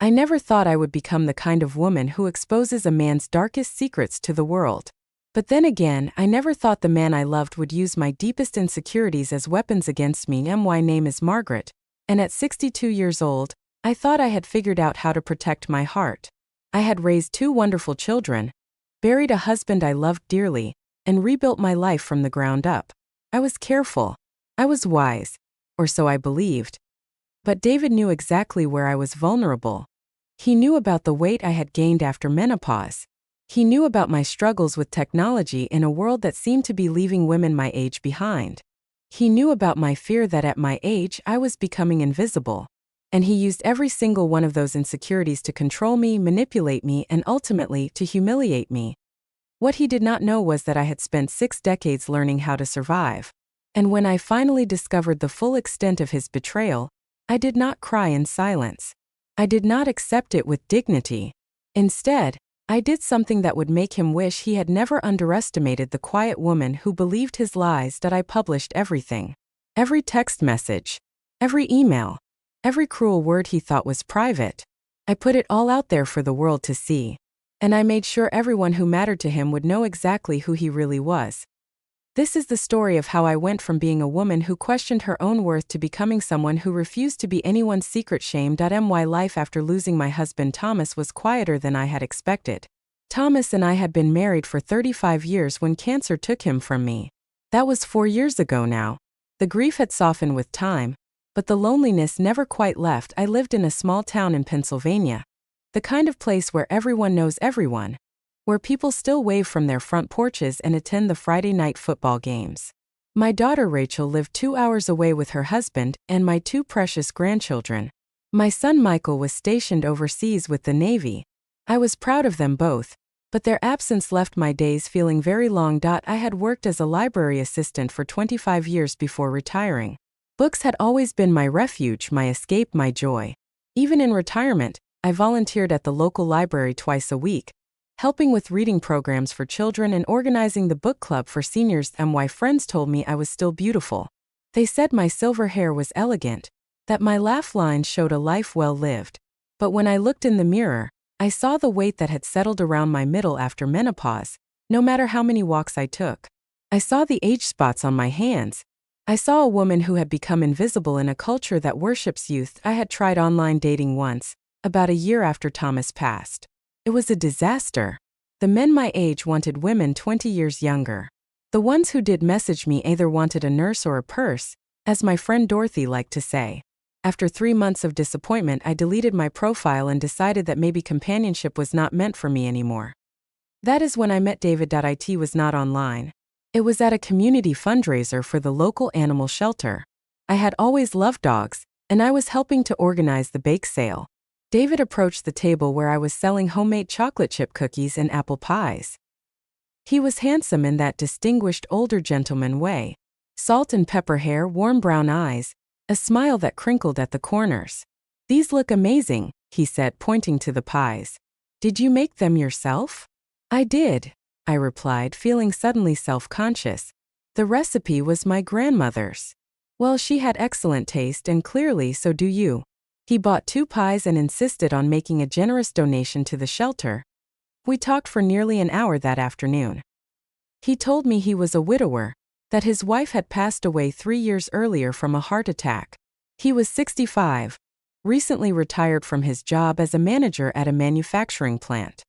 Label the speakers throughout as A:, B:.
A: I never thought I would become the kind of woman who exposes a man's darkest secrets to the world. But then again, I never thought the man I loved would use my deepest insecurities as weapons against me. My name is Margaret, and at 62 years old, I thought I had figured out how to protect my heart. I had raised 2 wonderful children, buried a husband I loved dearly, and rebuilt my life from the ground up. I was careful. I was wise, or so I believed. But David knew exactly where I was vulnerable. He knew about the weight I had gained after menopause. He knew about my struggles with technology in a world that seemed to be leaving women my age behind. He knew about my fear that at my age I was becoming invisible. And he used every single one of those insecurities to control me, manipulate me, and ultimately to humiliate me. What he did not know was that I had spent 6 decades learning how to survive. And when I finally discovered the full extent of his betrayal, I did not cry in silence. I did not accept it with dignity. Instead, I did something that would make him wish he had never underestimated the quiet woman who believed his lies. That I published everything. Every text message. Every email. Every cruel word he thought was private. I put it all out there for the world to see. And I made sure everyone who mattered to him would know exactly who he really was. This is the story of how I went from being a woman who questioned her own worth to becoming someone who refused to be anyone's secret shame. My life after losing my husband Thomas was quieter than I had expected. Thomas and I had been married for 35 years when cancer took him from me. That was 4 years ago now. The grief had softened with time, but the loneliness never quite left. I lived in a small town in Pennsylvania. The kind of place where everyone knows everyone. Where people still wave from their front porches and attend the Friday night football games. My daughter Rachel lived 2 hours away with her husband and my 2 precious grandchildren. My son Michael was stationed overseas with the Navy. I was proud of them both, but their absence left my days feeling very long. I had worked as a library assistant for 25 years before retiring. Books had always been my refuge, my escape, my joy. Even in retirement, I volunteered at the local library twice a week, helping with reading programs for children and organizing the book club for seniors. My friends told me I was still beautiful. They said my silver hair was elegant, that my laugh lines showed a life well lived. But when I looked in the mirror, I saw the weight that had settled around my middle after menopause, no matter how many walks I took. I saw the age spots on my hands. I saw a woman who had become invisible in a culture that worships youth. I had tried online dating once, about a year after Thomas passed. It was a disaster. The men my age wanted women 20 years younger. The ones who did message me either wanted a nurse or a purse, as my friend Dorothy liked to say. After 3 months of disappointment, I deleted my profile and decided that maybe companionship was not meant for me anymore. That is when I met David. It was not online. It was at a community fundraiser for the local animal shelter. I had always loved dogs, and I was helping to organize the bake sale. David approached the table where I was selling homemade chocolate chip cookies and apple pies. He was handsome in that distinguished older gentleman way. Salt and pepper hair, warm brown eyes, a smile that crinkled at the corners. "These look amazing," he said, pointing to the pies. "Did you make them yourself?" "I did," I replied, feeling suddenly self-conscious. "The recipe was my grandmother's." "Well, she had excellent taste and clearly so do you." He bought 2 pies and insisted on making a generous donation to the shelter. We talked for nearly an hour that afternoon. He told me he was a widower, that his wife had passed away 3 years earlier from a heart attack. He was 65, recently retired from his job as a manager at a manufacturing plant.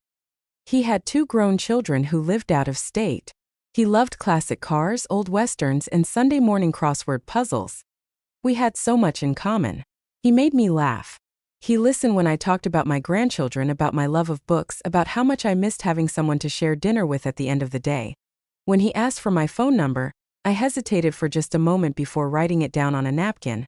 A: He had 2 grown children who lived out of state. He loved classic cars, old westerns, and Sunday morning crossword puzzles. We had so much in common. He made me laugh. He listened when I talked about my grandchildren, about my love of books, about how much I missed having someone to share dinner with at the end of the day. When he asked for my phone number, I hesitated for just a moment before writing it down on a napkin.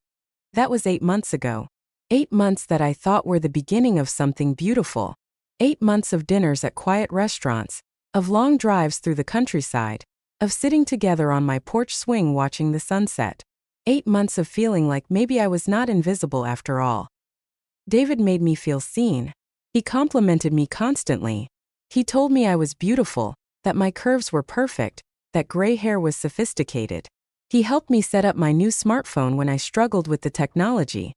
A: That was 8 months ago. 8 months that I thought were the beginning of something beautiful. 8 months of dinners at quiet restaurants, of long drives through the countryside, of sitting together on my porch swing watching the sunset. 8 months of feeling like maybe I was not invisible after all. David made me feel seen. He complimented me constantly. He told me I was beautiful, that my curves were perfect, that gray hair was sophisticated. He helped me set up my new smartphone when I struggled with the technology.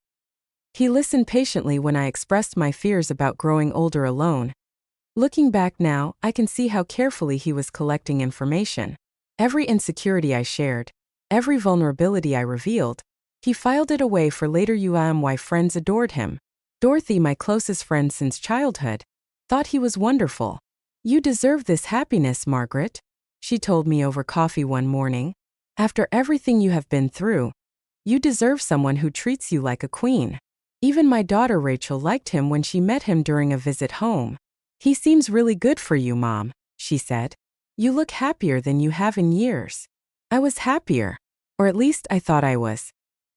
A: He listened patiently when I expressed my fears about growing older alone. Looking back now, I can see how carefully he was collecting information. Every insecurity I shared, every vulnerability I revealed, he filed it away for later. Why friends adored him. Dorothy, my closest friend since childhood, thought he was wonderful. "You deserve this happiness, Margaret," she told me over coffee one morning. "After everything you have been through, you deserve someone who treats you like a queen." Even my daughter Rachel liked him when she met him during a visit home. "He seems really good for you, Mom," she said. "You look happier than you have in years." I was happier. Or at least I thought I was.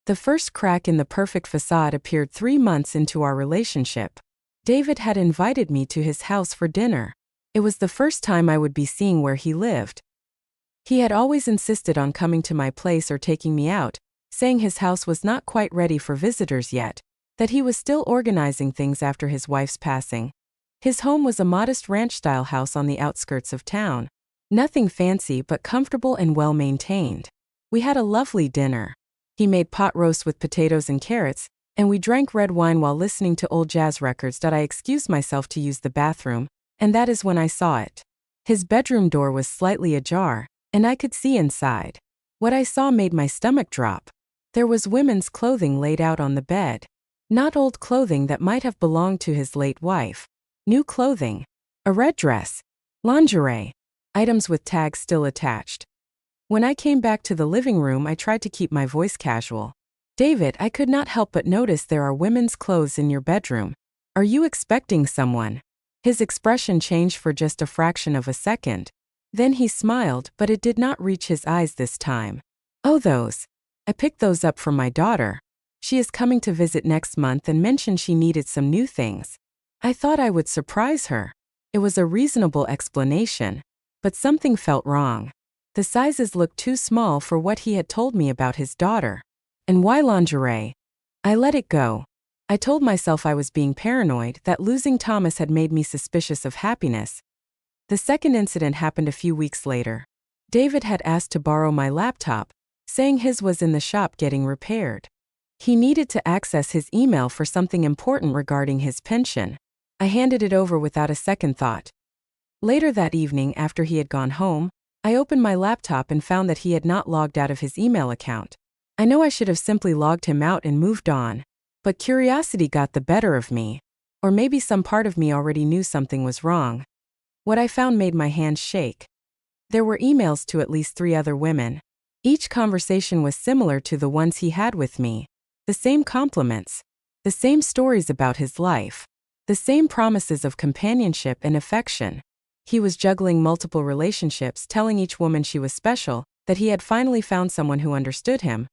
A: The first crack in the perfect facade appeared 3 months into our relationship. David had invited me to his house for dinner. It was the first time I would be seeing where he lived. He had always insisted on coming to my place or taking me out, saying his house was not quite ready for visitors yet, that he was still organizing things after his wife's passing. His home was a modest ranch-style house on the outskirts of town. Nothing fancy but comfortable and well-maintained. We had a lovely dinner. He made pot roast with potatoes and carrots, and we drank red wine while listening to old jazz records. I excused myself to use the bathroom, and that is when I saw it. His bedroom door was slightly ajar, and I could see inside. What I saw made my stomach drop. There was women's clothing laid out on the bed. Not old clothing that might have belonged to his late wife. New clothing. A red dress. Lingerie. Items with tags still attached. When I came back to the living room, I tried to keep my voice casual. "David, I could not help but notice there are women's clothes in your bedroom. Are you expecting someone?" His expression changed for just a fraction of a second. Then he smiled, but it did not reach his eyes this time. "Oh, those. I picked those up for my daughter. She is coming to visit next month and mentioned she needed some new things." I thought I would surprise her. It was a reasonable explanation. But something felt wrong. The sizes looked too small for what he had told me about his daughter. And why lingerie? I let it go. I told myself I was being paranoid, that losing Thomas had made me suspicious of happiness. The second incident happened a few weeks later. David had asked to borrow my laptop, saying his was in the shop getting repaired. He needed to access his email for something important regarding his pension. I handed it over without a second thought. Later that evening, after he had gone home, I opened my laptop and found that he had not logged out of his email account. I know I should have simply logged him out and moved on. But curiosity got the better of me. Or maybe some part of me already knew something was wrong. What I found made my hands shake. There were emails to at least 3 other women. Each conversation was similar to the ones he had with me. The same compliments. The same stories about his life. The same promises of companionship and affection. He was juggling multiple relationships, telling each woman she was special, that he had finally found someone who understood him.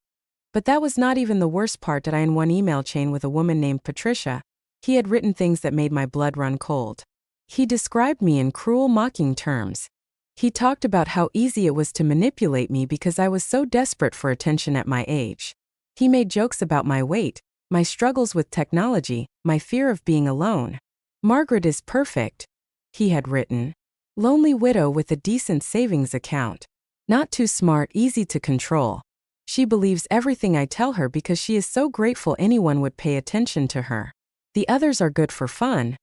A: But that was not even the worst part. That I in one email chain with a woman named Patricia, he had written things that made my blood run cold. He described me in cruel, mocking terms. He talked about how easy it was to manipulate me because I was so desperate for attention at my age. He made jokes about my weight, my struggles with technology, my fear of being alone. "Margaret is perfect," he had written. "Lonely widow with a decent savings account. Not too smart, easy to control. She believes everything I tell her because she is so grateful anyone would pay attention to her. The others are good for fun.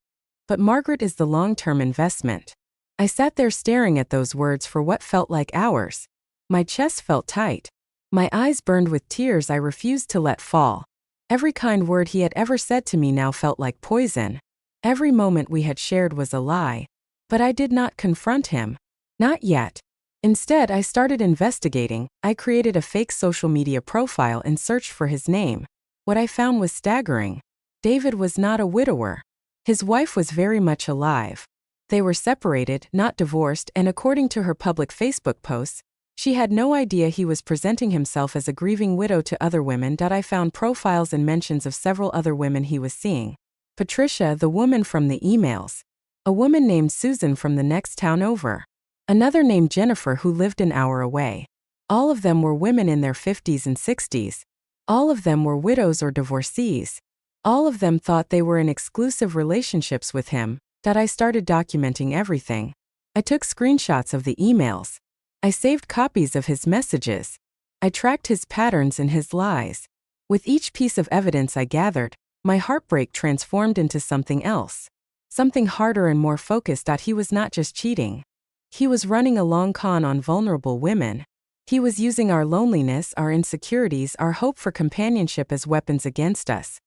A: But Margaret is the long-term investment." I sat there staring at those words for what felt like hours. My chest felt tight. My eyes burned with tears I refused to let fall. Every kind word he had ever said to me now felt like poison. Every moment we had shared was a lie. But I did not confront him. Not yet. Instead, I started investigating. I created a fake social media profile and searched for his name. What I found was staggering. David was not a widower. His wife was very much alive. They were separated, not divorced, and according to her public Facebook posts, she had no idea he was presenting himself as a grieving widow to other women. I found profiles and mentions of several other women he was seeing. Patricia, the woman from the emails. A woman named Susan from the next town over. Another named Jennifer who lived an hour away. All of them were women in their 50s and 60s. All of them were widows or divorcees. All of them thought they were in exclusive relationships with him. I started documenting everything. I took screenshots of the emails. I saved copies of his messages. I tracked his patterns and his lies. With each piece of evidence I gathered, My heartbreak transformed into something else. Something harder and more focused. He was not just cheating. He was running a long con on vulnerable women. He was using our loneliness, our insecurities, our hope for companionship as weapons against us.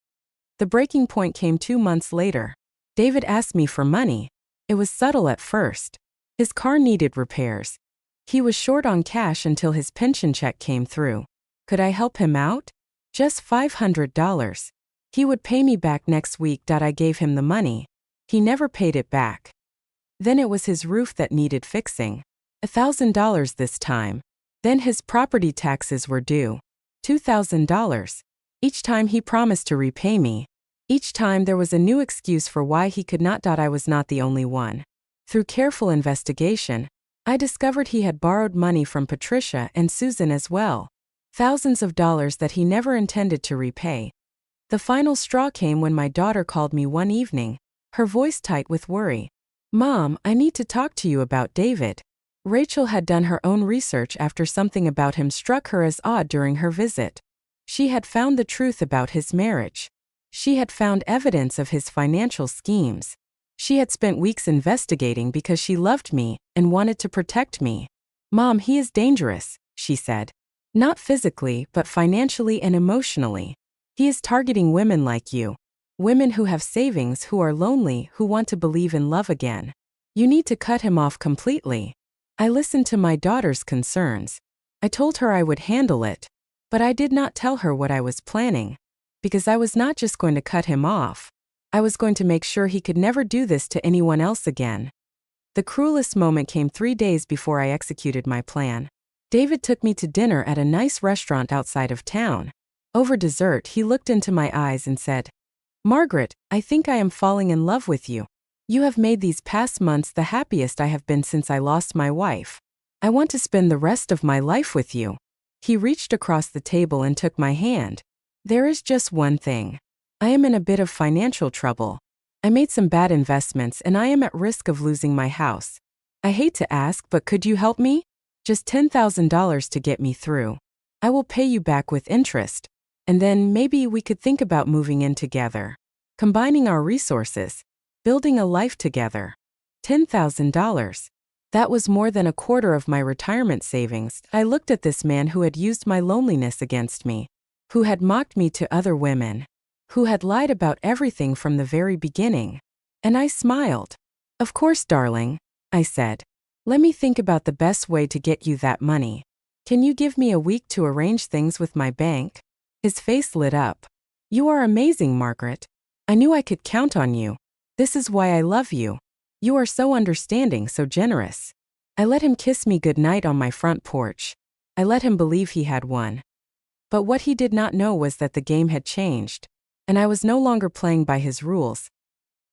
A: The breaking point came 2 months later. David asked me for money. It was subtle at first. His car needed repairs. He was short on cash until his pension check came through. Could I help him out? Just $500. He would pay me back next week. I gave him the money. He never paid it back. Then it was his roof that needed fixing. $1,000 this time. Then his property taxes were due. $2,000. Each time he promised to repay me. Each time there was a new excuse for why he could not. I was not the only one. Through careful investigation, I discovered he had borrowed money from Patricia and Susan as well. Thousands of dollars that he never intended to repay. The final straw came when my daughter called me one evening, her voice tight with worry. "Mom, I need to talk to you about David." Rachel had done her own research after something about him struck her as odd during her visit. She had found the truth about his marriage. She had found evidence of his financial schemes. She had spent weeks investigating because she loved me and wanted to protect me. "Mom, he is dangerous," she said. "Not physically, but financially and emotionally. He is targeting women like you. Women who have savings, who are lonely, who want to believe in love again. You need to cut him off completely." I listened to my daughter's concerns. I told her I would handle it. But I did not tell her what I was planning. Because I was not just going to cut him off. I was going to make sure he could never do this to anyone else again. The cruelest moment came 3 days before I executed my plan. David took me to dinner at a nice restaurant outside of town. Over dessert, he looked into my eyes and said, "Margaret, I think I am falling in love with you. You have made these past months the happiest I have been since I lost my wife. I want to spend the rest of my life with you." He reached across the table and took my hand. "There is just one thing. I am in a bit of financial trouble. I made some bad investments and I am at risk of losing my house. I hate to ask, but could you help me? Just $10,000 to get me through. I will pay you back with interest. And then maybe we could think about moving in together. Combining our resources. Building a life together." $10,000. That was more than a quarter of my retirement savings. I looked at this man who had used my loneliness against me. Who had mocked me to other women. Who had lied about everything from the very beginning. And I smiled. "Of course, darling," I said. "Let me think about the best way to get you that money. Can you give me a week to arrange things with my bank?" His face lit up. "You are amazing, Margaret. I knew I could count on you. This is why I love you. You are so understanding, so generous." I let him kiss me goodnight on my front porch. I let him believe he had won. But what he did not know was that the game had changed, and I was no longer playing by his rules.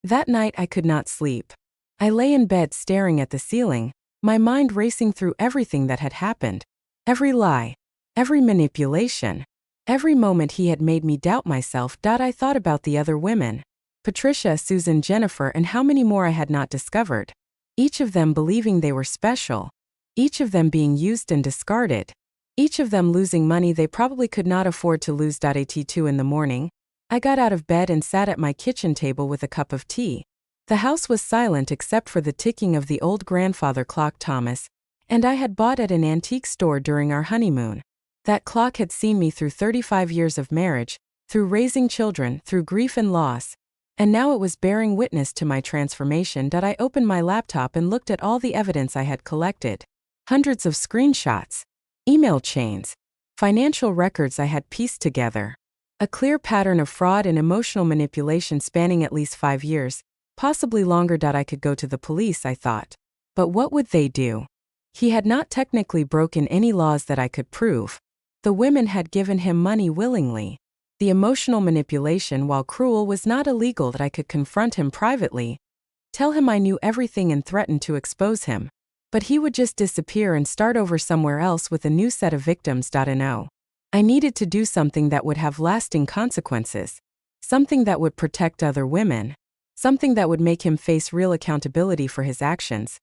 A: That night I could not sleep. I lay in bed staring at the ceiling, my mind racing through everything that had happened. Every lie. Every manipulation. Every moment he had made me doubt myself. I thought about the other women. Patricia, Susan, Jennifer, and how many more I had not discovered. Each of them believing they were special. Each of them being used and discarded. Each of them losing money they probably could not afford to lose. At 2 in the morning, I got out of bed and sat at my kitchen table with a cup of tea. The house was silent except for the ticking of the old grandfather clock Thomas and I had bought at an antique store during our honeymoon. That clock had seen me through 35 years of marriage, through raising children, through grief and loss, and now it was bearing witness to my transformation. I opened my laptop and looked at all the evidence I had collected. Hundreds of screenshots, email chains, financial records I had pieced together. A clear pattern of fraud and emotional manipulation spanning at least 5 years, possibly longer. I could go to the police, I thought. But what would they do? He had not technically broken any laws that I could prove. The women had given him money willingly. The emotional manipulation, while cruel, was not illegal. I could confront him privately, tell him I knew everything and threaten to expose him. But he would just disappear and start over somewhere else with a new set of victims. No. I needed to do something that would have lasting consequences. Something that would protect other women. Something that would make him face real accountability for his actions.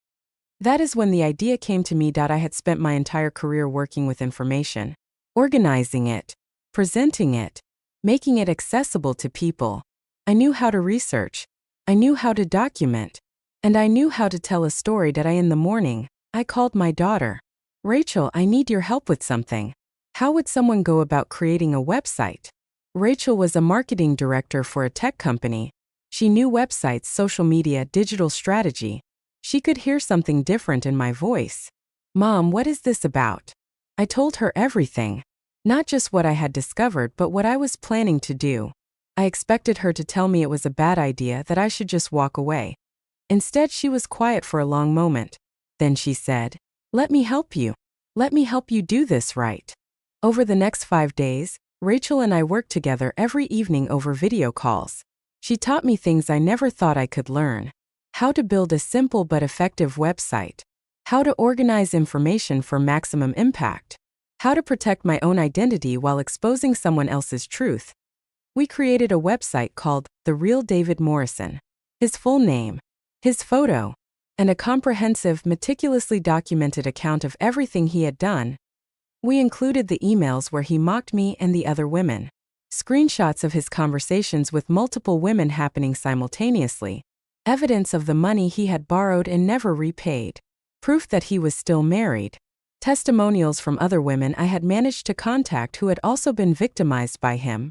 A: That is when the idea came to me. I had spent my entire career working with information, organizing it, presenting it, making it accessible to people. I knew how to research. I knew how to document. And I knew how to tell a story that in the morning, I called my daughter. Rachel, I need your help with something. How would someone go about creating a website? Rachel was a marketing director for a tech company. She knew websites, social media, digital strategy. She could hear something different in my voice. Mom, what is this about? I told her everything. Not just what I had discovered, but what I was planning to do. I expected her to tell me it was a bad idea, that I should just walk away. Instead, she was quiet for a long moment. Then she said, "Let me help you. Let me help you do this right." Over the next 5 days, Rachel and I worked together every evening over video calls. She taught me things I never thought I could learn. How to build a simple but effective website. How to organize information for maximum impact. How to protect my own identity while exposing someone else's truth. We created a website called The Real David Morrison. His full name, his photo, and a comprehensive, meticulously documented account of everything he had done. We included the emails where he mocked me and the other women, screenshots of his conversations with multiple women happening simultaneously, evidence of the money he had borrowed and never repaid, proof that he was still married, testimonials from other women I had managed to contact who had also been victimized by him.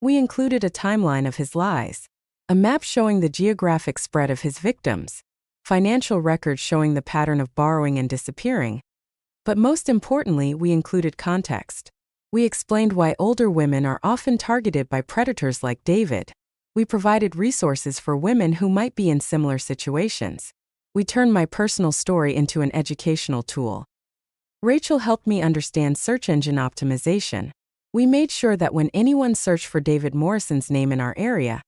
A: We included a timeline of his lies, a map showing the geographic spread of his victims, financial records showing the pattern of borrowing and disappearing. But most importantly, we included context. We explained why older women are often targeted by predators like David. We provided resources for women who might be in similar situations. We turned my personal story into an educational tool. Rachel helped me understand search engine optimization. We made sure that when anyone searched for David Morrison's name in our area,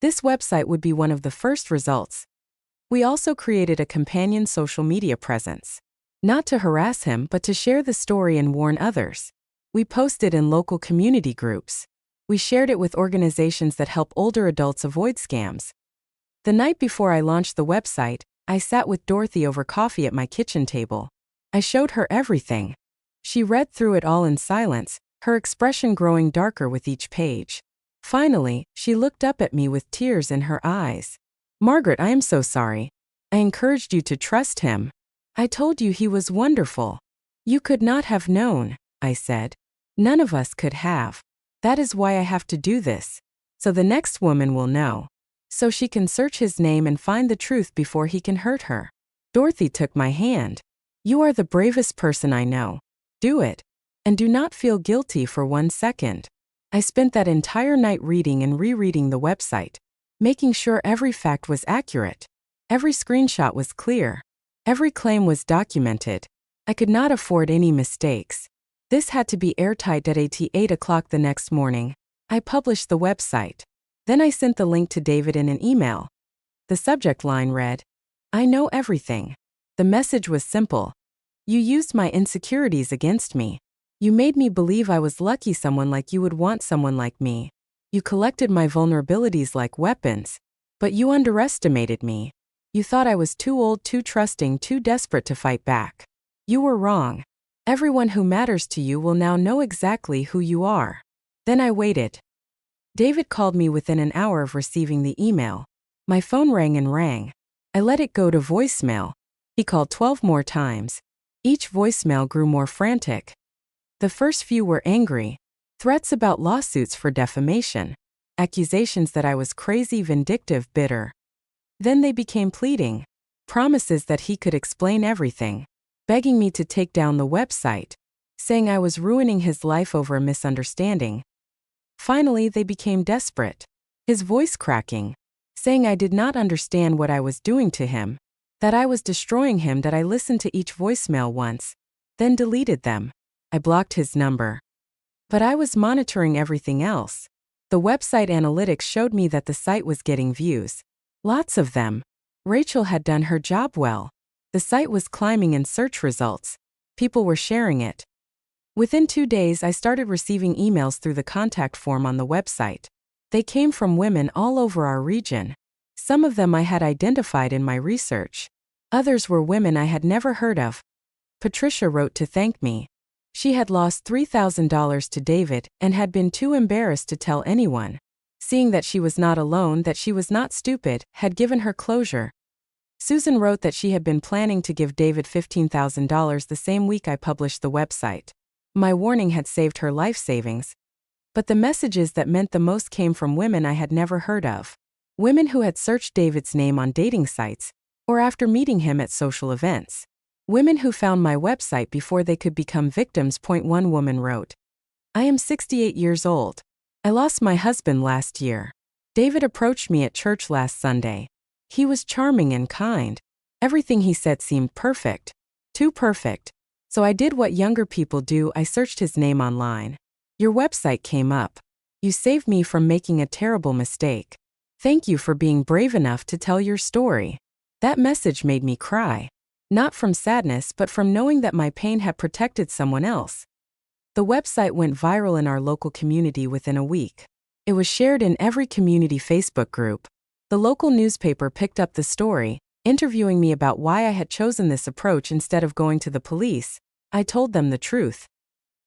A: this website would be one of the first results. We also created a companion social media presence. Not to harass him, but to share the story and warn others. We posted in local community groups. We shared it with organizations that help older adults avoid scams. The night before I launched the website, I sat with Dorothy over coffee at my kitchen table. I showed her everything. She read through it all in silence, her expression growing darker with each page. Finally, she looked up at me with tears in her eyes. "Margaret, I am so sorry. I encouraged you to trust him. I told you he was wonderful. You could not have known," I said. "None of us could have. That is why I have to do this. So the next woman will know. So she can search his name and find the truth before he can hurt her." Dorothy took my hand. "You are the bravest person I know. Do it. And do not feel guilty for 1 second." I spent that entire night reading and rereading the website, making sure every fact was accurate. Every screenshot was clear. Every claim was documented. I could not afford any mistakes. This had to be airtight. At 8 o'clock the next morning, I published the website. Then I sent the link to David in an email. The subject line read, "I know everything." The message was simple. "You used my insecurities against me. You made me believe I was lucky someone like you would want someone like me. You collected my vulnerabilities like weapons. But you underestimated me. You thought I was too old, too trusting, too desperate to fight back. You were wrong. Everyone who matters to you will now know exactly who you are." Then I waited. David called me within an hour of receiving the email. My phone rang and rang. I let it go to voicemail. He called 12 more times. Each voicemail grew more frantic. The first few were angry. Threats about lawsuits for defamation. Accusations that I was crazy, vindictive, bitter. Then they became pleading. Promises that he could explain everything. Begging me to take down the website. Saying I was ruining his life over a misunderstanding. Finally, they became desperate. His voice cracking. Saying I did not understand what I was doing to him. That I was destroying him. That I listened to each voicemail once, then deleted them. I blocked his number. But I was monitoring everything else. The website analytics showed me that the site was getting views. Lots of them. Rachel had done her job well. The site was climbing in search results. People were sharing it. Within 2 days, I started receiving emails through the contact form on the website. They came from women all over our region. Some of them I had identified in my research. Others were women I had never heard of. Patricia wrote to thank me. She had lost $3,000 to David and had been too embarrassed to tell anyone. Seeing that she was not alone, that she was not stupid, had given her closure. Susan wrote that she had been planning to give David $15,000 the same week I published the website. My warning had saved her life savings. But the messages that meant the most came from women I had never heard of. Women who had searched David's name on dating sites, or after meeting him at social events. Women who found my website before they could become victims. One woman wrote, "I am 68 years old. I lost my husband last year. David approached me at church last Sunday. He was charming and kind. Everything he said seemed perfect. Too perfect. So I did what younger people do, I searched his name online. Your website came up. You saved me from making a terrible mistake. Thank you for being brave enough to tell your story." That message made me cry. Not from sadness but from knowing that my pain had protected someone else. The website went viral in our local community within a week. It was shared in every community Facebook group. The local newspaper picked up the story, interviewing me about why I had chosen this approach instead of going to the police. I told them the truth.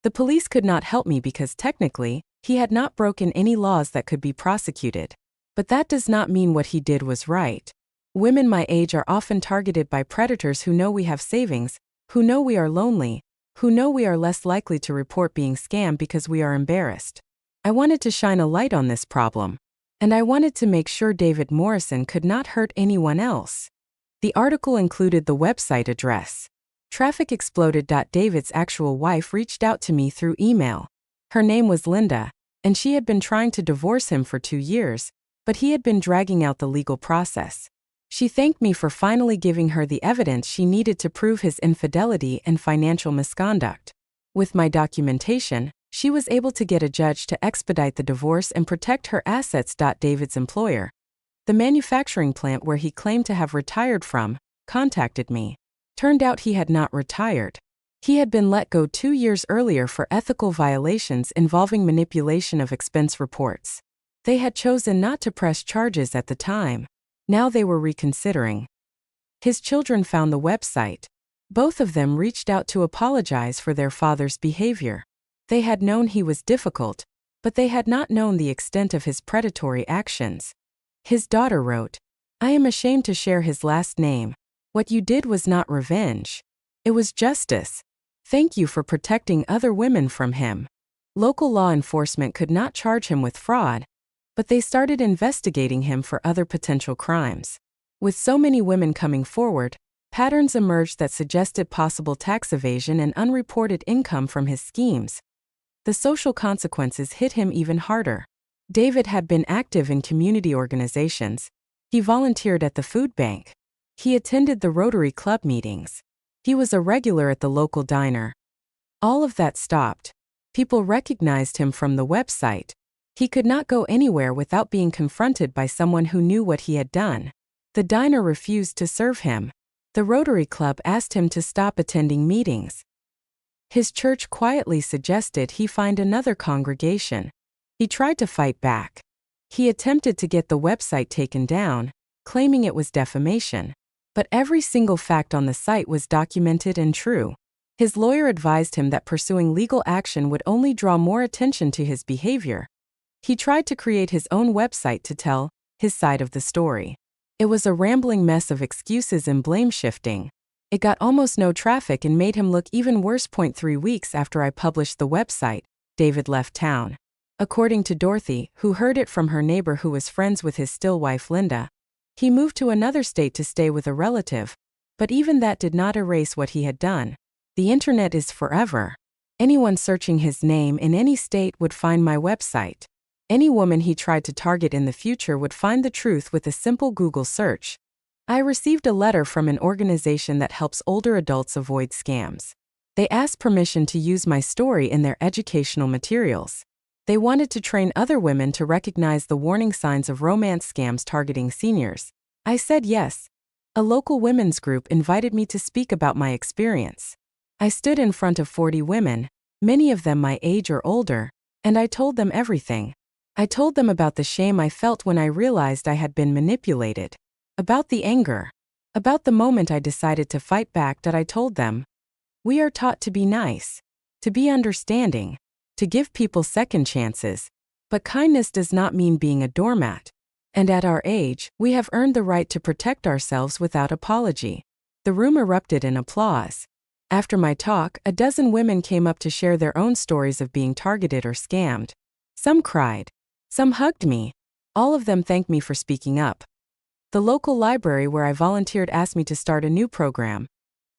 A: The police could not help me because technically, he had not broken any laws that could be prosecuted. But that does not mean what he did was right. Women my age are often targeted by predators who know we have savings, who know we are lonely, who know we are less likely to report being scammed because we are embarrassed. I wanted to shine a light on this problem. And I wanted to make sure David Morrison could not hurt anyone else. The article included the website address. Traffic exploded. David's actual wife reached out to me through email. Her name was Linda, and she had been trying to divorce him for 2 years, but he had been dragging out the legal process. She thanked me for finally giving her the evidence she needed to prove his infidelity and financial misconduct. With my documentation, she was able to get a judge to expedite the divorce and protect her assets. David's employer, the manufacturing plant where he claimed to have retired from, contacted me. Turned out he had not retired. He had been let go 2 years earlier for ethical violations involving manipulation of expense reports. They had chosen not to press charges at the time. Now they were reconsidering. His children found the website. Both of them reached out to apologize for their father's behavior. They had known he was difficult, but they had not known the extent of his predatory actions. His daughter wrote, "I am ashamed to share his last name. What you did was not revenge. It was justice. Thank you for protecting other women from him." Local law enforcement could not charge him with fraud, but they started investigating him for other potential crimes. With so many women coming forward, patterns emerged that suggested possible tax evasion and unreported income from his schemes. The social consequences hit him even harder. David had been active in community organizations. He volunteered at the food bank. He attended the Rotary Club meetings. He was a regular at the local diner. All of that stopped. People recognized him from the website. He could not go anywhere without being confronted by someone who knew what he had done. The diner refused to serve him. The Rotary Club asked him to stop attending meetings. His church quietly suggested he find another congregation. He tried to fight back. He attempted to get the website taken down, claiming it was defamation. But every single fact on the site was documented and true. His lawyer advised him that pursuing legal action would only draw more attention to his behavior. He tried to create his own website to tell his side of the story. It was a rambling mess of excuses and blame shifting. It got almost no traffic and made him look even worse. 3 weeks after I published the website, David left town. According to Dorothy, who heard it from her neighbor who was friends with his still wife Linda, he moved to another state to stay with a relative. But even that did not erase what he had done. The internet is forever. Anyone searching his name in any state would find my website. Any woman he tried to target in the future would find the truth with a simple Google search. I received a letter from an organization that helps older adults avoid scams. They asked permission to use my story in their educational materials. They wanted to train other women to recognize the warning signs of romance scams targeting seniors. I said yes. A local women's group invited me to speak about my experience. I stood in front of 40 women, many of them my age or older, and I told them everything. I told them about the shame I felt when I realized I had been manipulated. About the anger. About the moment I decided to fight back. I told them, we are taught to be nice, to be understanding, to give people second chances, But kindness does not mean being a doormat. And at our age, we have earned the right to protect ourselves without apology. The room erupted in applause. After my talk, a dozen women came up to share their own stories of being targeted or scammed. Some cried. Some hugged me. All of them thanked me for speaking up. The local library where I volunteered asked me to start a new program.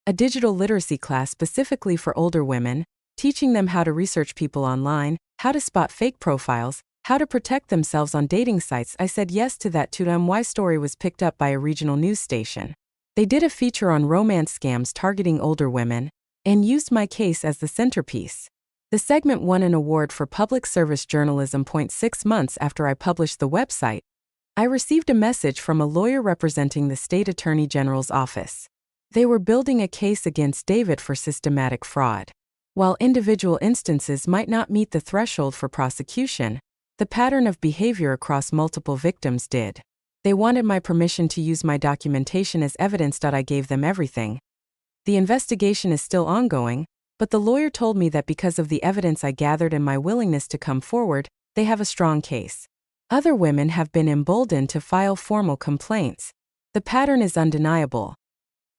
A: A digital literacy class specifically for older women, teaching them how to research people online, how to spot fake profiles, how to protect themselves on dating sites. I said yes to that too. My story was picked up by a regional news station. They did a feature on romance scams targeting older women, and used my case as the centerpiece. The segment won an award for public service journalism. 6 months after I published the website, I received a message from a lawyer representing the state attorney general's office. They were building a case against David for systematic fraud. While individual instances might not meet the threshold for prosecution, the pattern of behavior across multiple victims did. They wanted my permission to use my documentation as evidence. I gave them everything. The investigation is still ongoing, but the lawyer told me that because of the evidence I gathered and my willingness to come forward, they have a strong case. Other women have been emboldened to file formal complaints. The pattern is undeniable.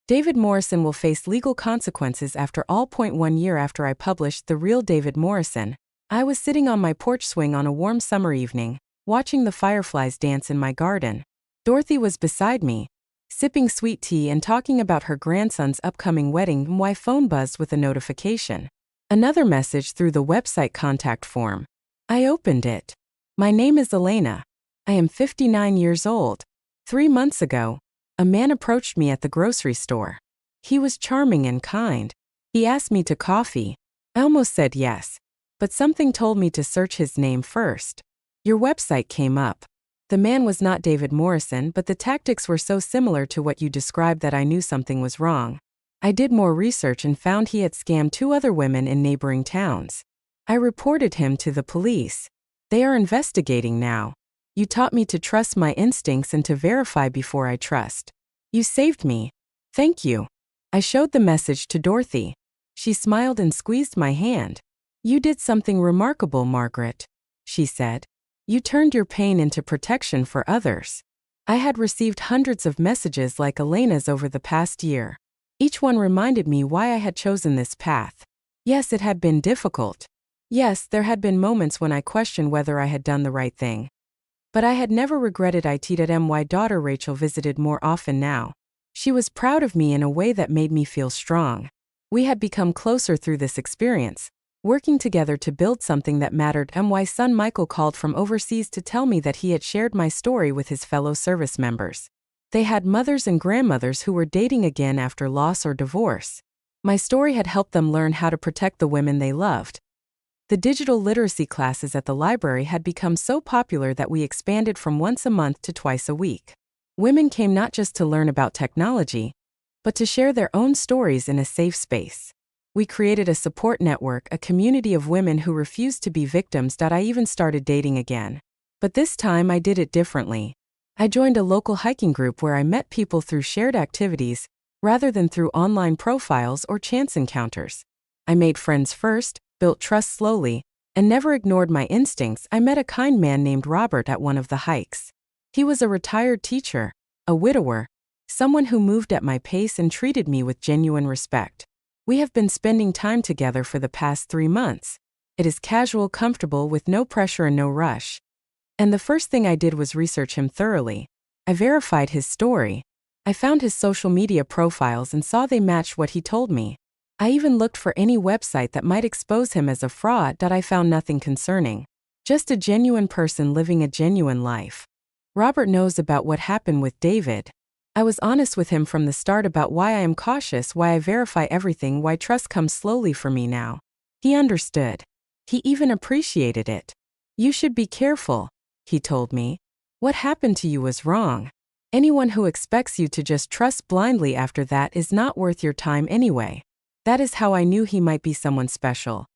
A: David Morrison will face legal consequences after all. 1 year after I published The Real David Morrison, I was sitting on my porch swing on a warm summer evening, watching the fireflies dance in my garden. Dorothy was beside me, sipping sweet tea and talking about her grandson's upcoming wedding. My phone buzzed with a notification. Another message through the website contact form. I opened it. My name is Elena. I am 59 years old. 3 months ago, a man approached me at the grocery store. He was charming and kind. He asked me to coffee. I almost said yes, but something told me to search his name first. Your website came up. The man was not David Morrison, but the tactics were so similar to what you described that I knew something was wrong. I did more research and found he had scammed 2 other women in neighboring towns. I reported him to the police. They are investigating now. You taught me to trust my instincts and to verify before I trust. You saved me. Thank you. I showed the message to Dorothy. She smiled and squeezed my hand. You did something remarkable, Margaret, she said. You turned your pain into protection for others. I had received hundreds of messages like Elena's over the past year. Each one reminded me why I had chosen this path. Yes, it had been difficult. Yes, there had been moments when I questioned whether I had done the right thing. But I had never regretted it. My daughter Rachel visited more often now. She was proud of me in a way that made me feel strong. We had become closer through this experience, working together to build something that mattered. My son Michael called from overseas to tell me that he had shared my story with his fellow service members. They had mothers and grandmothers who were dating again after loss or divorce. My story had helped them learn how to protect the women they loved. The digital literacy classes at the library had become so popular that we expanded from once a month to twice a week. Women came not just to learn about technology, but to share their own stories in a safe space. We created a support network, a community of women who refused to be victims. I even started dating again. But this time I did it differently. I joined a local hiking group where I met people through shared activities, rather than through online profiles or chance encounters. I made friends first, built trust slowly, and never ignored my instincts. I met a kind man named Robert at one of the hikes. He was a retired teacher, a widower, someone who moved at my pace and treated me with genuine respect. We have been spending time together for the past 3 months. It is casual, comfortable, with no pressure and no rush. And the first thing I did was research him thoroughly. I verified his story. I found his social media profiles and saw they matched what he told me. I even looked for any website that might expose him as a fraud. I found nothing concerning. Just a genuine person living a genuine life. Robert knows about what happened with David. I was honest with him from the start about why I am cautious, why I verify everything, why trust comes slowly for me now. He understood. He even appreciated it. You should be careful, he told me. What happened to you was wrong. Anyone who expects you to just trust blindly after that is not worth your time anyway. That is how I knew he might be someone special.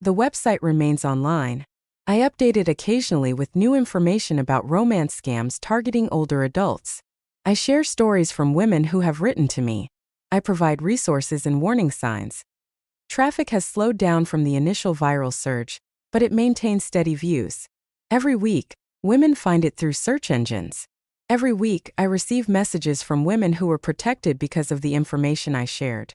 A: The website remains online. I update it occasionally with new information about romance scams targeting older adults. I share stories from women who have written to me. I provide resources and warning signs. Traffic has slowed down from the initial viral surge, but it maintains steady views. Every week, women find it through search engines. Every week, I receive messages from women who were protected because of the information I shared.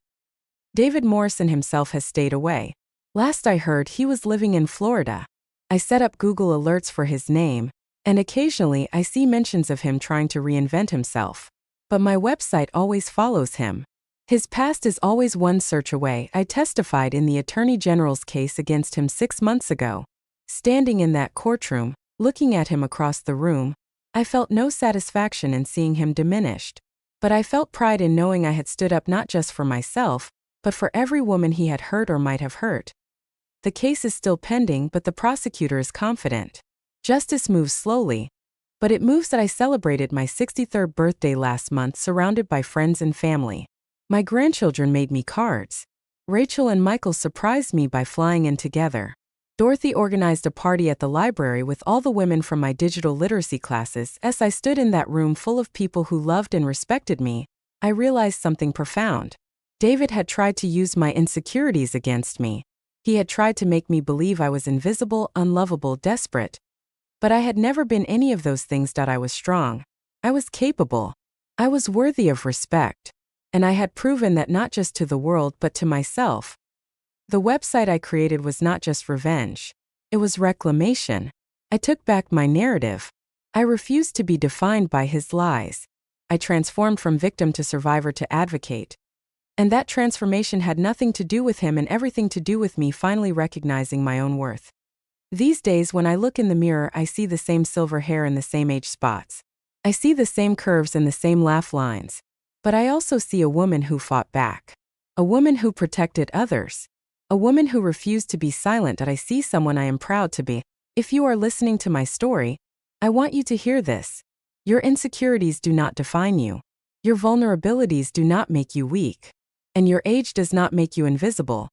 A: David Morrison himself has stayed away. Last I heard, he was living in Florida. I set up Google alerts for his name, and occasionally I see mentions of him trying to reinvent himself. But my website always follows him. His past is always one search away. I testified in the Attorney General's case against him 6 months ago. Standing in that courtroom, looking at him across the room, I felt no satisfaction in seeing him diminished. But I felt pride in knowing I had stood up not just for myself, but for every woman he had hurt or might have hurt. The case is still pending, but the prosecutor is confident. Justice moves slowly, but it moves. That I celebrated my 63rd birthday last month surrounded by friends and family. My grandchildren made me cards. Rachel and Michael surprised me by flying in together. Dorothy organized a party at the library with all the women from my digital literacy classes. As I stood in that room full of people who loved and respected me, I realized something profound. David had tried to use my insecurities against me. He had tried to make me believe I was invisible, unlovable, desperate. But I had never been any of those things. I was strong. I was capable. I was worthy of respect. And I had proven that not just to the world but to myself. The website I created was not just revenge. It was reclamation. I took back my narrative. I refused to be defined by his lies. I transformed from victim to survivor to advocate. And that transformation had nothing to do with him and everything to do with me finally recognizing my own worth. These days when I look in the mirror, I see the same silver hair and the same age spots. I see the same curves and the same laugh lines. But I also see a woman who fought back. A woman who protected others. A woman who refused to be silent. I see someone I am proud to be. If you are listening to my story, I want you to hear this. Your insecurities do not define you. Your vulnerabilities do not make you weak. And your age does not make you invisible.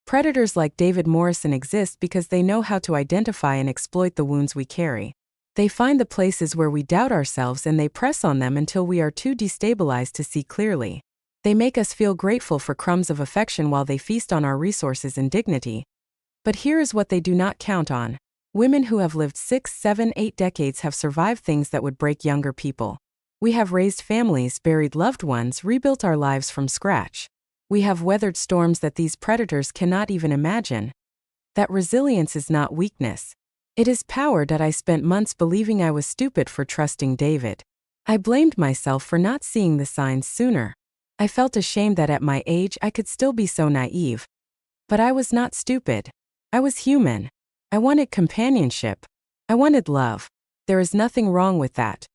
A: Predators like David Morrison exist because they know how to identify and exploit the wounds we carry. They find the places where we doubt ourselves and they press on them until we are too destabilized to see clearly. They make us feel grateful for crumbs of affection while they feast on our resources and dignity. But here is what they do not count on. Women who have lived 6, 7, 8 decades have survived things that would break younger people. We have raised families, buried loved ones, rebuilt our lives from scratch. We have weathered storms that these predators cannot even imagine. That resilience is not weakness. It is power. I spent months believing I was stupid for trusting David. I blamed myself for not seeing the signs sooner. I felt ashamed that at my age I could still be so naive. But I was not stupid. I was human. I wanted companionship. I wanted love. There is nothing wrong with that.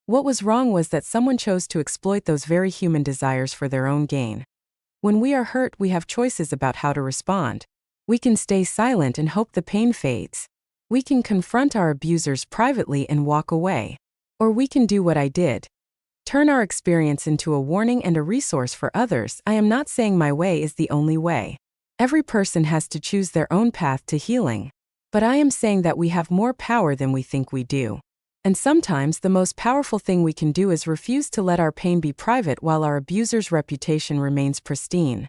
A: What was wrong was that someone chose to exploit those very human desires for their own gain. When we are hurt, we have choices about how to respond. We can stay silent and hope the pain fades. We can confront our abusers privately and walk away. Or we can do what I did. Turn our experience into a warning and a resource for others. I am not saying my way is the only way. Every person has to choose their own path to healing. But I am saying that we have more power than we think we do. And sometimes the most powerful thing we can do is refuse to let our pain be private while our abuser's reputation remains pristine.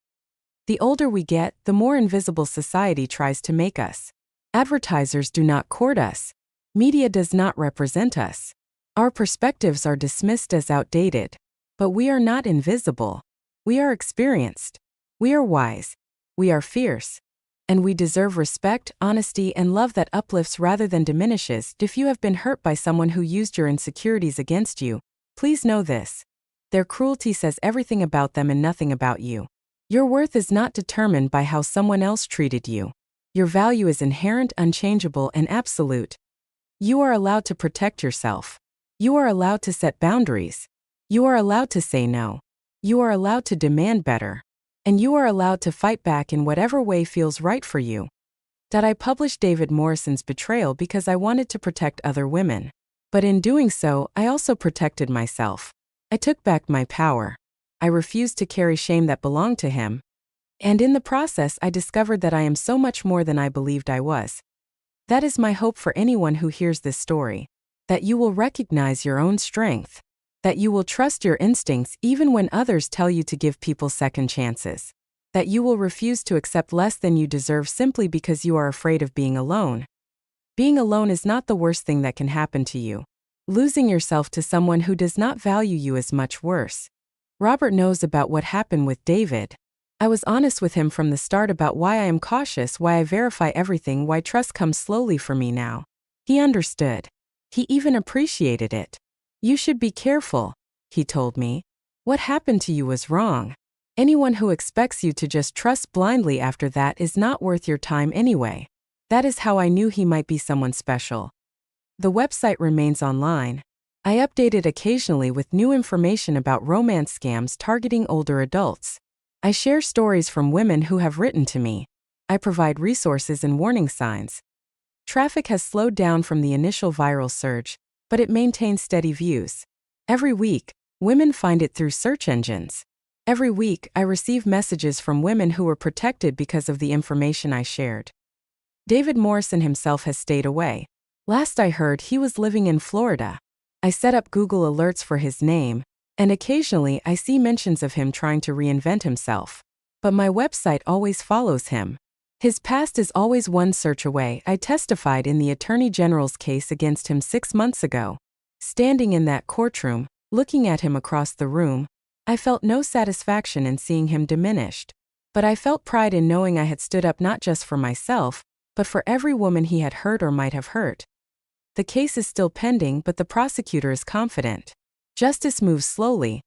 A: The older we get, the more invisible society tries to make us. Advertisers do not court us. Media does not represent us. Our perspectives are dismissed as outdated. But we are not invisible. We are experienced. We are wise. We are fierce. And we deserve respect, honesty, and love that uplifts rather than diminishes. If you have been hurt by someone who used your insecurities against you, please know this. Their cruelty says everything about them and nothing about you. Your worth is not determined by how someone else treated you. Your value is inherent, unchangeable, and absolute. You are allowed to protect yourself. You are allowed to set boundaries. You are allowed to say no. You are allowed to demand better. And you are allowed to fight back in whatever way feels right for you. I published David Morrison's betrayal because I wanted to protect other women. But in doing so, I also protected myself. I took back my power. I refused to carry shame that belonged to him. And in the process, I discovered that I am so much more than I believed I was. That is my hope for anyone who hears this story. That you will recognize your own strength. That you will trust your instincts even when others tell you to give people second chances. That you will refuse to accept less than you deserve simply because you are afraid of being alone. Being alone is not the worst thing that can happen to you. Losing yourself to someone who does not value you is much worse. Robert knows about what happened with David. I was honest with him from the start about why I am cautious, why I verify everything, why trust comes slowly for me now. He understood. He even appreciated it. You should be careful, he told me. What happened to you was wrong. Anyone who expects you to just trust blindly after that is not worth your time anyway. That is how I knew he might be someone special. The website remains online. I update it occasionally with new information about romance scams targeting older adults. I share stories from women who have written to me. I provide resources and warning signs. Traffic has slowed down from the initial viral surge, but it maintains steady views. Every week, women find it through search engines. Every week, I receive messages from women who were protected because of the information I shared. David Morrison himself has stayed away. Last I heard, he was living in Florida. I set up Google alerts for his name, and occasionally I see mentions of him trying to reinvent himself. But my website always follows him. His past is always one search away. I testified in the Attorney General's case against him 6 months ago. Standing in that courtroom, looking at him across the room, I felt no satisfaction in seeing him diminished. But I felt pride in knowing I had stood up not just for myself, but for every woman he had hurt or might have hurt. The case is still pending, but the prosecutor is confident. Justice moves slowly,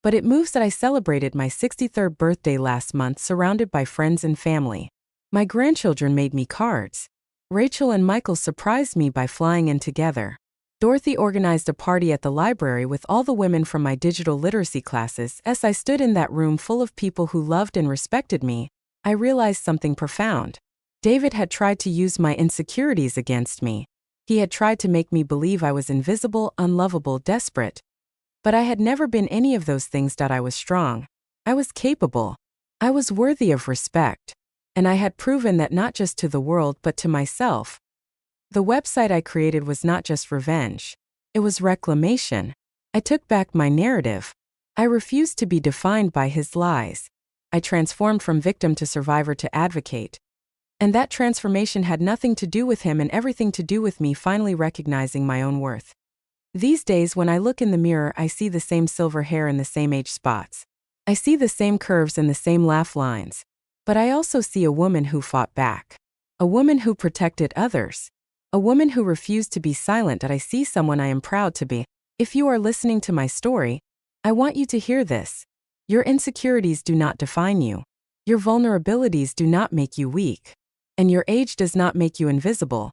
A: but it moves that I celebrated my 63rd birthday last month surrounded by friends and family. My grandchildren made me cards. Rachel and Michael surprised me by flying in together. Dorothy organized a party at the library with all the women from my digital literacy classes. As I stood in that room full of people who loved and respected me, I realized something profound. David had tried to use my insecurities against me. He had tried to make me believe I was invisible, unlovable, desperate. But I had never been any of those things. I was strong. I was capable. I was worthy of respect. And I had proven that not just to the world but to myself. The website I created was not just revenge. It was reclamation. I took back my narrative. I refused to be defined by his lies. I transformed from victim to survivor to advocate. And that transformation had nothing to do with him and everything to do with me finally recognizing my own worth. These days when I look in the mirror, I see the same silver hair and the same age spots. I see the same curves and the same laugh lines. But I also see a woman who fought back. A woman who protected others. A woman who refused to be silent. I see someone I am proud to be. If you are listening to my story, I want you to hear this. Your insecurities do not define you. Your vulnerabilities do not make you weak. And your age does not make you invisible.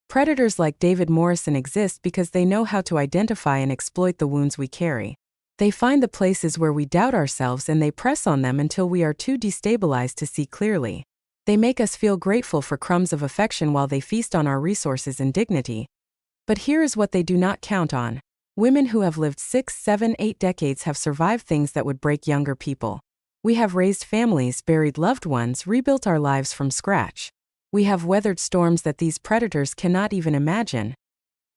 A: Predators like David Morrison exist because they know how to identify and exploit the wounds we carry. They find the places where we doubt ourselves and they press on them until we are too destabilized to see clearly. They make us feel grateful for crumbs of affection while they feast on our resources and dignity. But here is what they do not count on. Women who have lived 6, 7, 8 decades have survived things that would break younger people. We have raised families, buried loved ones, rebuilt our lives from scratch. We have weathered storms that these predators cannot even imagine.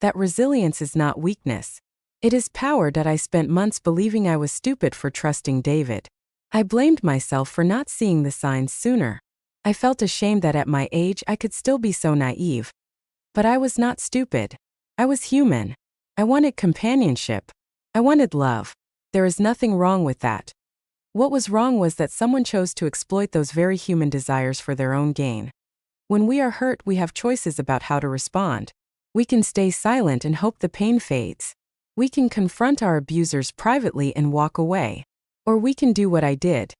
A: That resilience is not weakness. It is power. I spent months believing I was stupid for trusting David. I blamed myself for not seeing the signs sooner. I felt ashamed that at my age I could still be so naive. But I was not stupid. I was human. I wanted companionship. I wanted love. There is nothing wrong with that. What was wrong was that someone chose to exploit those very human desires for their own gain. When we are hurt, we have choices about how to respond. We can stay silent and hope the pain fades. We can confront our abusers privately and walk away. Or we can do what I did.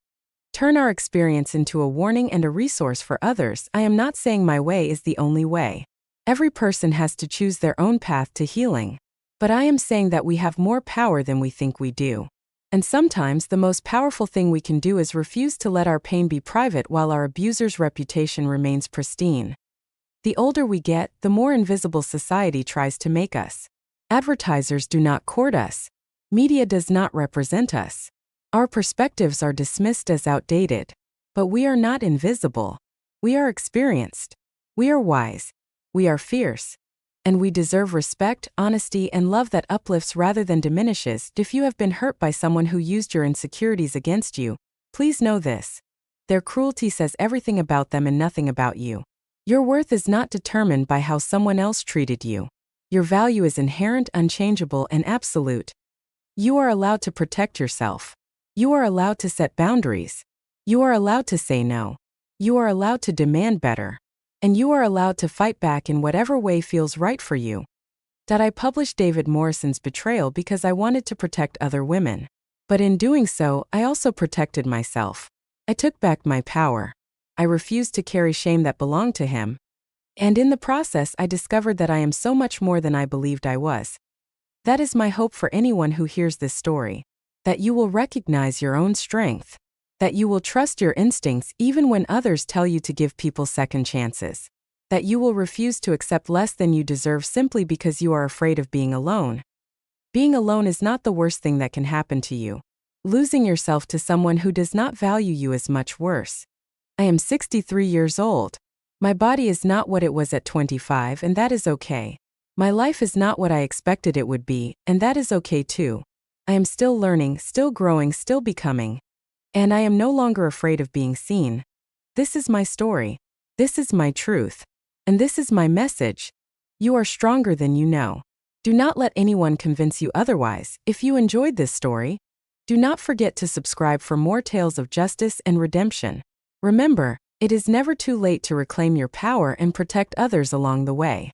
A: Turn our experience into a warning and a resource for others. I am not saying my way is the only way. Every person has to choose their own path to healing. But I am saying that we have more power than we think we do. And sometimes the most powerful thing we can do is refuse to let our pain be private while our abuser's reputation remains pristine. The older we get, the more invisible society tries to make us. Advertisers do not court us. Media does not represent us. Our perspectives are dismissed as outdated. But we are not invisible. We are experienced. We are wise. We are fierce. And we deserve respect, honesty, and love that uplifts rather than diminishes. If you have been hurt by someone who used your insecurities against you, please know this. Their cruelty says everything about them and nothing about you. Your worth is not determined by how someone else treated you. Your value is inherent, unchangeable, and absolute. You are allowed to protect yourself. You are allowed to set boundaries. You are allowed to say no. You are allowed to demand better. And you are allowed to fight back in whatever way feels right for you. I published David Morrison's betrayal because I wanted to protect other women. But in doing so, I also protected myself. I took back my power. I refused to carry shame that belonged to him. And in the process, I discovered that I am so much more than I believed I was. That is my hope for anyone who hears this story. That you will recognize your own strength. That you will trust your instincts even when others tell you to give people second chances. That you will refuse to accept less than you deserve simply because you are afraid of being alone. Being alone is not the worst thing that can happen to you. Losing yourself to someone who does not value you is much worse. I am 63 years old. My body is not what it was at 25, and that is okay. My life is not what I expected it would be, and that is okay too. I am still learning, still growing, still becoming. And I am no longer afraid of being seen. This is my story. This is my truth. And this is my message. You are stronger than you know. Do not let anyone convince you otherwise. If you enjoyed this story, do not forget to subscribe for more tales of justice and redemption. Remember, it is never too late to reclaim your power and protect others along the way.